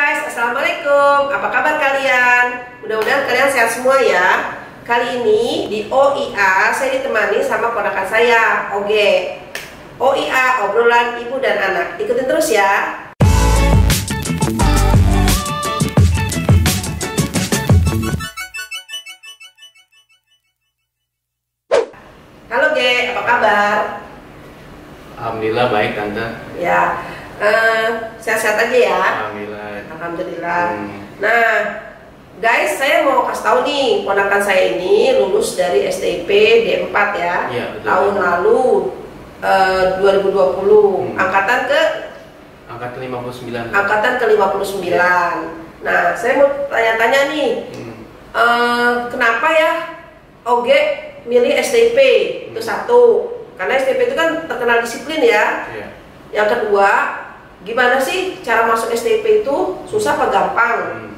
guys, assalamualaikum. Apa kabar kalian? Mudah-mudahan kalian sehat semua ya. Kali ini di OIA saya ditemani sama ponakan saya, Oge. OIA, obrolan ibu dan anak. Ikutin terus ya. Halo Ge, apa kabar? Alhamdulillah baik tante. Ya, sehat-sehat aja ya. Alhamdulillah. Alhamdulillah. Nah, guys, saya mau kasih tahu nih, ponakan saya ini lulus dari STIP D4 ya. Iya, betul. Tahun lalu 2020, angkatan ke 59. angkatan ke-59. Nah, saya mau tanya-tanya nih. Kenapa ya Oge milih STIP? Itu satu. Karena STIP itu kan terkenal disiplin ya. Iya. Yang kedua, gimana sih cara masuk STIP itu? Susah apa gampang?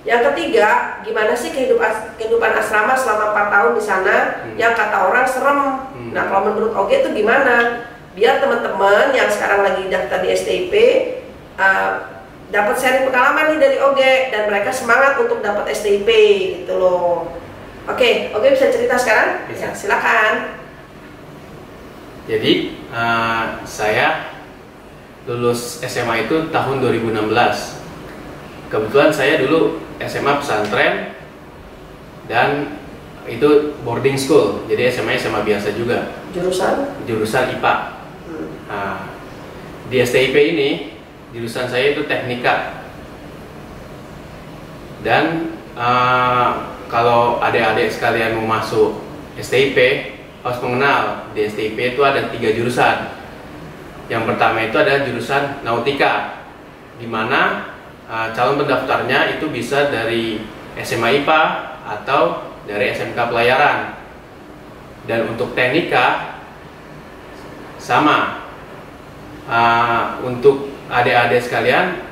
Yang ketiga, gimana sih kehidupan asrama selama 4 tahun di sana yang kata orang serem? Nah, kalau menurut Oge itu gimana? Biar teman-teman yang sekarang lagi daftar di STIP dapat sharing pengalaman nih dari Oge dan mereka semangat untuk dapat STIP gitu loh. Oke, Oge bisa cerita sekarang? Bisa. Ya, silakan. Jadi saya lulus SMA itu tahun 2016. Kebetulan saya dulu SMA pesantren dan itu boarding school. Jadi SMA biasa juga. Jurusan IPA. Nah, di STIP ini jurusan saya itu teknika. Dan kalau adik-adik sekalian mau masuk STIP harus mengenal di STIP itu ada 3 jurusan. Yang pertama itu ada jurusan nautika, di mana calon pendaftarnya itu bisa dari SMA IPA atau dari SMK pelayaran. Dan untuk teknika sama. Untuk adik-adik sekalian,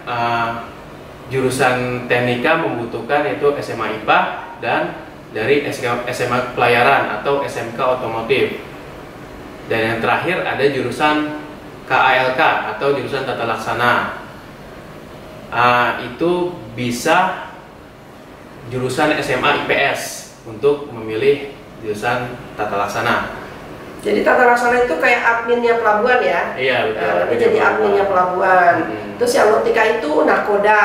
jurusan teknika membutuhkan itu SMA IPA dan dari SMA pelayaran atau SMK otomotif. Dan yang terakhir ada jurusan KALK atau jurusan tata laksana. Itu bisa jurusan SMA IPS untuk memilih jurusan tata laksana. Jadi tata laksana itu kayak adminnya pelabuhan ya? Iya, betul. Nanti jadi adminnya pelabuhan. Terus yang nautika itu nakoda.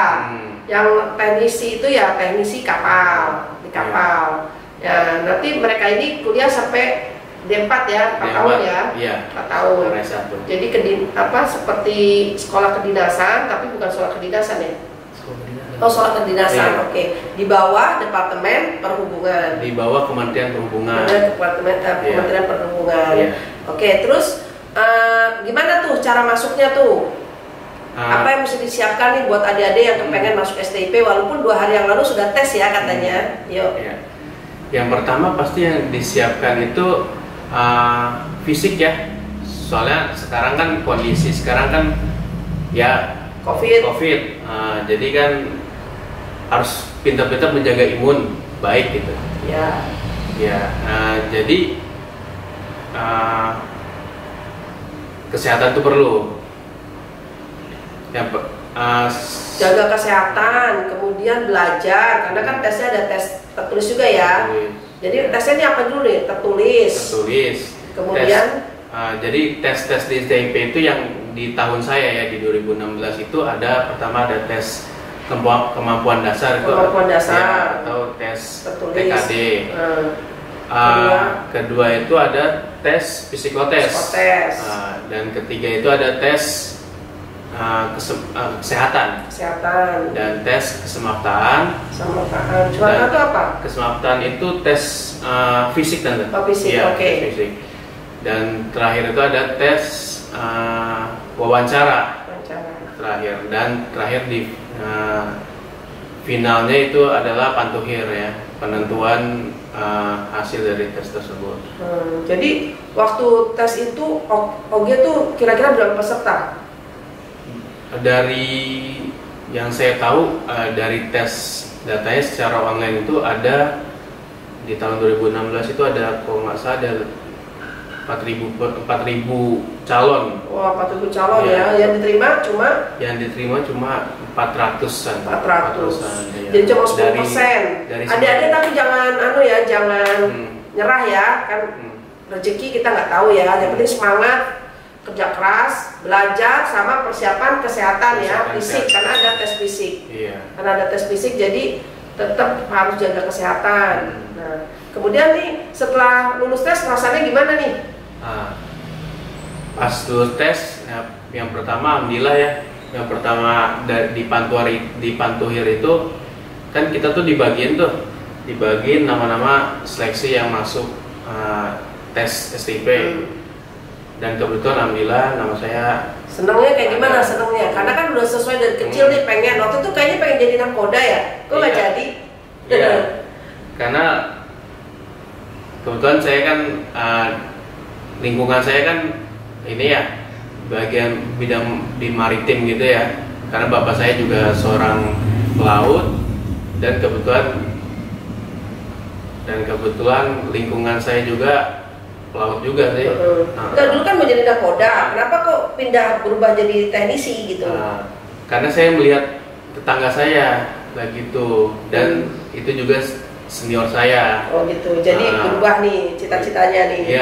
Yang teknisi itu ya teknisi kapal, di kapal. Ya, nanti mereka ini kuliah sampai D4 ya, 4 tahun ya. Iya. 4 tahun. S1. Jadi seperti sekolah kedinasan, tapi bukan sekolah kedinasan ya. Oh, sekolah kedinasan. Iya. Oke. Di bawah Departemen Perhubungan. Di bawah Kementerian Perhubungan. Kementerian Perhubungan. Iya. Oke, terus gimana tuh cara masuknya tuh? Apa yang mesti disiapkan nih buat adik-adik yang kepengen masuk STIP walaupun 2 hari yang lalu sudah tes ya katanya. Yuk. Iya. Yang pertama pasti yang disiapkan itu fisik ya. Soalnya sekarang kan kondisi sekarang kan ya COVID. Jadi kan harus pintar-pintar menjaga imun baik gitu. Ya. Ya. Jadi kesehatan itu perlu. Jaga kesehatan, kemudian belajar, karena kan tesnya ada tes tertulis juga ya. Jadi tesnya ini apa dulu nih? Tertulis. Kemudian jadi tes di STIP itu yang di tahun saya ya di 2016 itu pertama ada tes kemampuan dasar ya, atau tes tertulis. TKD. Kedua itu ada tes psikotes. Dan ketiga itu ada tes kesehatan dan tes kesemaptaan. Kesemaptaan itu apa? Kesemaptaan itu tes fisik dan fisik, ya, oke. Fisik. Dan terakhir itu ada tes wawancara. Terakhir di finalnya itu adalah pantuhir ya, penentuan hasil dari tes tersebut. Jadi waktu tes itu Oge tuh kira-kira berapa peserta? Dari yang saya tahu dari tes datanya secara online itu ada di tahun 2016 itu ada kalau nggak salah ada 4.000 calon. Wah, 4.000 calon Iya. ya. Yang diterima cuma 400-an. 400. Iya. Jadi cuma 10%. Dari Adik-adik tapi jangan jangan nyerah ya. Kan rezeki kita nggak tahu ya. Yang penting semangat, kerja keras, belajar sama persiapan kesehatan ya, fisik karena ada tes fisik. Iya. Karena ada tes fisik jadi tetap harus jaga kesehatan. Nah, kemudian nih setelah lulus tes rasanya gimana nih? Pas lulus tes, yang pertama alhamdulillah ya. Yang pertama di Pantuhir itu kan kita tuh dibagiin nama-nama seleksi yang masuk tes STIP. Dan kebetulan alhamdulillah nama saya. Senangnya kayak gimana senangnya? Karena kan udah sesuai dari kecil nih pengen. Waktu itu kayaknya pengen jadi nakoda ya? Kok nggak Iya. jadi? Iya. Karena kebetulan saya kan lingkungan saya kan ini ya bagian bidang di maritim gitu ya. Karena bapak saya juga seorang pelaut dan kebetulan lingkungan saya juga pelaut juga sih. Nah, dulu kan mau jadi nakoda, kenapa kok pindah berubah jadi teknisi gitu? Karena saya melihat tetangga saya kayak gitu dan itu juga senior saya. Oh gitu, jadi berubah nih cita-citanya nih. Iya.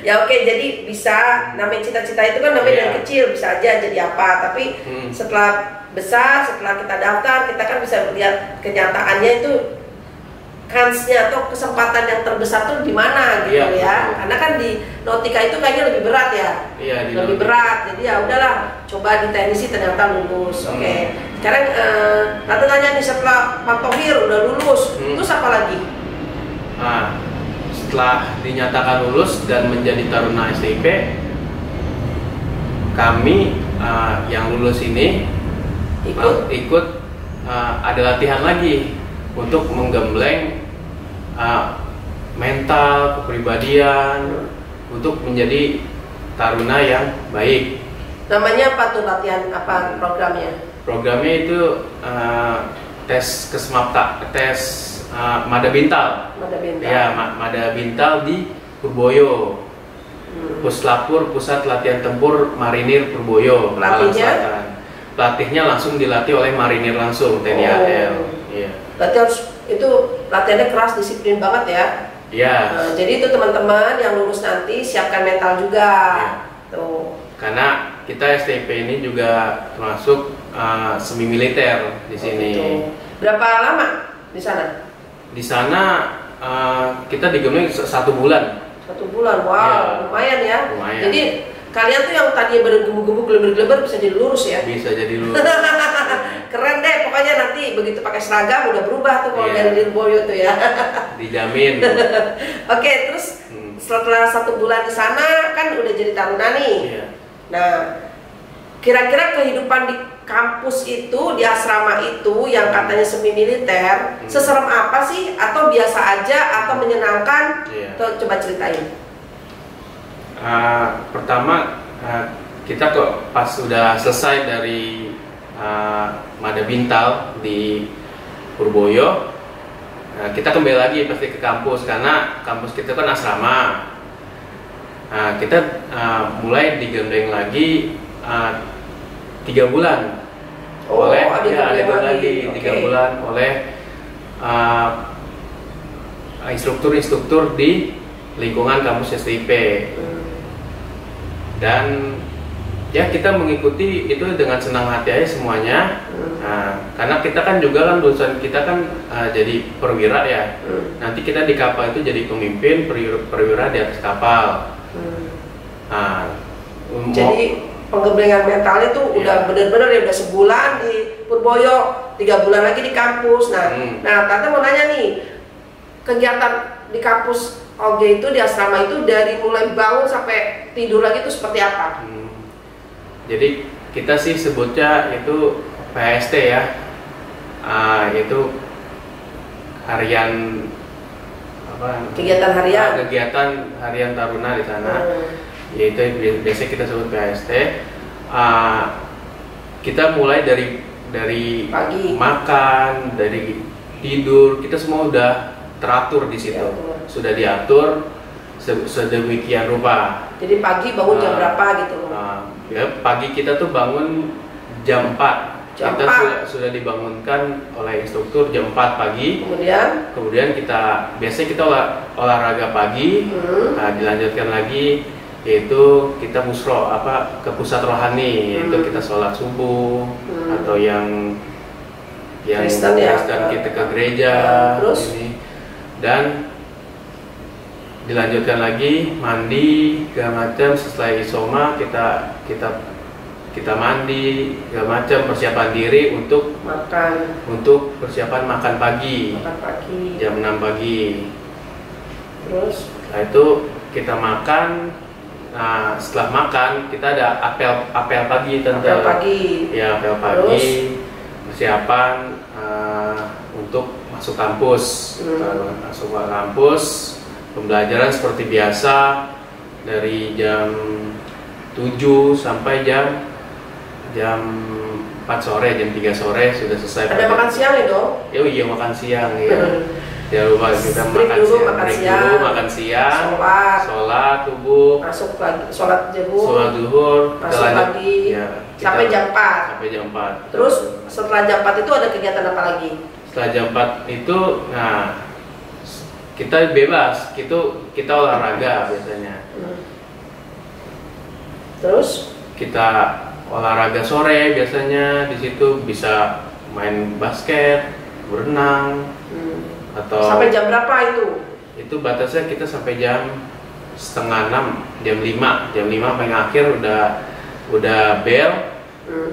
Ya oke, jadi bisa namanya cita-cita itu kan namanya dari kecil bisa aja jadi apa, tapi setelah besar, setelah kita daftar, kita kan bisa melihat kenyataannya itu kansnya atau kesempatan yang terbesar tuh di mana gitu ya. Betul. Karena kan di nautika itu kayaknya lebih berat ya. Iya, lebih berat. Jadi ya udahlah, coba di teknisi ternyata lulus. Oke. Sekarang Tante tanya nih setelah Pantuhir udah lulus, terus apa lagi? Setelah dinyatakan lulus dan menjadi taruna STIP, kami yang lulus ini ikut ada latihan lagi untuk menggembleng mental, kepribadian untuk menjadi taruna yang baik. Namanya apa tuh latihan, apa programnya? Programnya itu tes Mada Bintal. Ya, Mada Bintal di Purboyo. Puslapur, Pusat Latihan Tempur Marinir Purboyo, Malang Selatan. Pelatihnya langsung dilatih oleh marinir langsung TNI AL. Iya. Berarti harus itu latihannya keras, disiplin banget ya. Iya. Nah, jadi itu teman-teman yang lulus nanti siapkan mental juga. Tuh. Karena kita STIP ini juga termasuk semi militer di sini. Gitu. Berapa lama di sana? Di sana kita digembleng 1 bulan. 1 bulan, wow, lumayan ya. Lumayan. Jadi kalian tuh yang tadinya bergebu-gebu, geleber-geleber bisa jadi lurus ya. Bisa jadi lurus. Keren deh, pokoknya nanti begitu pakai seragam udah berubah tuh kalau dari Lirboyo tuh ya. Dijamin. Oke, terus setelah 1 bulan di sana kan udah jadi taruna nih. Iya. Nah, kira-kira kehidupan di kampus itu, di asrama itu yang katanya semi militer, seserem apa sih? Atau biasa aja? Atau menyenangkan? Iya. Tuh, coba ceritain. Pertama kita kok pas sudah selesai dari Mada Bintal di Purboyo, kita kembali lagi pasti ke kampus karena kampus kita kan asrama. Kita mulai digembleng lagi 3 bulan oleh lagi 3 bulan oleh instruktur-instruktur di lingkungan kampus STIP. Dan ya kita mengikuti itu dengan senang hati aja semuanya. Karena kita kan juga kan lulusan kita kan jadi perwira ya. Nanti kita di kapal itu jadi pemimpin perwira di atas kapal. Jadi penggemblengan mentalnya tuh udah bener-bener ya, udah sebulan di Purboyo, 3 bulan lagi di kampus. Nah, Tante mau nanya nih, kegiatan di kampus OG itu di asrama itu dari mulai bangun sampai tidur lagi itu seperti apa? Jadi kita sih sebutnya itu PST ya, itu harian kegiatan harian taruna di sana. Yaitu biasanya kita sebut PST. Kita mulai dari pagi, makan, dari tidur, kita semua udah teratur di situ. Sudah diatur sedemikian rupa. Jadi pagi bangun jam berapa gitu? Ya, pagi kita tuh bangun jam 4. Kita sudah dibangunkan oleh instruktur jam 4 pagi. Kemudian biasanya kita olahraga pagi. Nah, dilanjutkan lagi yaitu kita musro ke pusat rohani, yaitu kita sholat subuh atau yang Kristen kita ke gereja. Terus dan dilanjutkan lagi mandi segala macam. Setelah isoma kita mandi segala macam, persiapan diri untuk persiapan makan pagi. Jam 6 pagi. Terus setelah itu kita makan. Nah, setelah makan kita ada apel pagi, Tante. Apel pagi. Ya, apel pagi. Persiapan untuk masuk kampus. Masuk ke kampus, pembelajaran seperti biasa dari jam 7 sampai jam 4 sore, jam 3 sore sudah selesai. Ada makan siang ya, Dok? Iya, makan siang ya. Jangan lupa kita makan siang, sholat subuh, masuk lagi, sholat zuhur, masuk lagi, sampai jam 4. Terus setelah jam 4 itu ada kegiatan apa lagi? Setelah jam 4 itu, kita bebas, kita olahraga biasanya. Terus kita olahraga sore biasanya, di situ bisa main basket, berenang. Atau sampai jam berapa itu? Itu batasnya kita sampai jam 5:30, jam 5 paling akhir udah bel.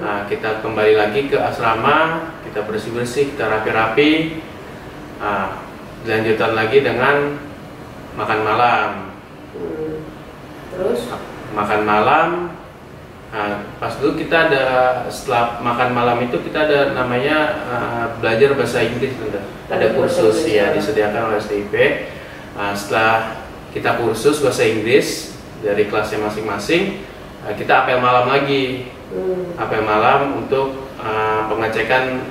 Nah, kita kembali lagi ke asrama, kita bersih-bersih, kita rapi-rapi. Nah, dilanjutkan lagi dengan makan malam. Terus makan malam. Nah, pas dulu kita setelah makan malam itu kita ada namanya belajar bahasa Inggris, ada kursus ya disediakan oleh STIP. Nah, setelah kita kursus bahasa Inggris dari kelasnya masing-masing, kita apel malam lagi. Apel malam untuk pengecekan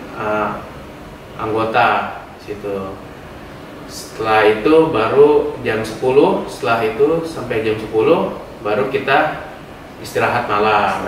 anggota situ. Setelah itu baru jam 10, setelah itu sampai jam 10 baru kita istirahat malam.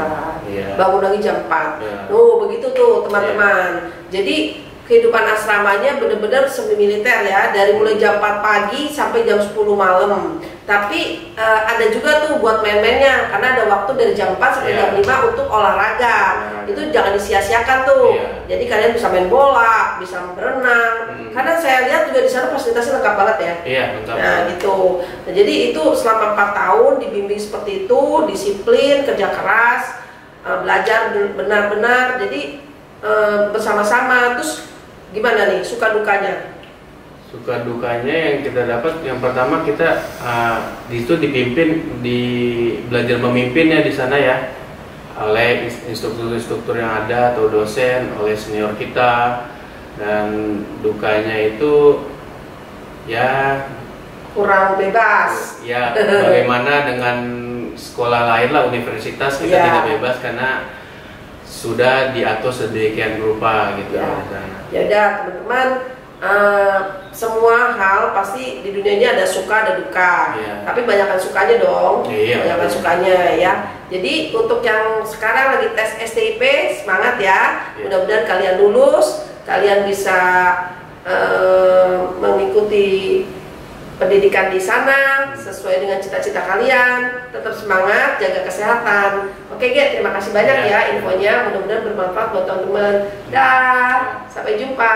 Bangun lagi jam 4. Ya. Begitu tuh teman-teman. Jadi kehidupan asramanya benar-benar semi militer ya, dari mulai jam 4 pagi sampai jam 10 malam. Tapi ada juga tuh buat main-mainnya, karena ada waktu dari jam 4 sampai jam 5 untuk olahraga. Itu jangan disia-siakan tuh. Jadi kalian bisa main bola, bisa berenang. Karena saya lihat juga di sana fasilitasnya lengkap banget ya. Iya, lengkap. Nah, gitu. Nah, jadi itu selama 4 tahun dibimbing seperti itu, disiplin, kerja keras, belajar benar-benar. Jadi bersama-sama. Terus gimana nih suka dukanya? Suka dukanya yang kita dapat, yang pertama kita di situ belajar memimpinnya di sana ya, oleh instruktur-instruktur yang ada atau dosen, oleh senior kita. Dan dukanya itu ya kurang bebas. Ya, bagaimana dengan sekolah lain lah, universitas kita tidak bebas karena sudah diatur sedemikian rupa gitu. Ya udah teman-teman, semua hal pasti di dunia ini ada suka ada duka. Tapi banyakkan sukanya dong. Banyakkan sukanya ya. Jadi untuk yang sekarang lagi tes STIP, semangat ya. Mudah-mudahan kalian lulus, kalian bisa mengikuti pendidikan di sana sesuai dengan cita-cita kalian. Tetap semangat, jaga kesehatan. Oke, Get, terima kasih banyak ya infonya. Mudah-mudahan bermanfaat buat teman-teman. Dah, sampai jumpa.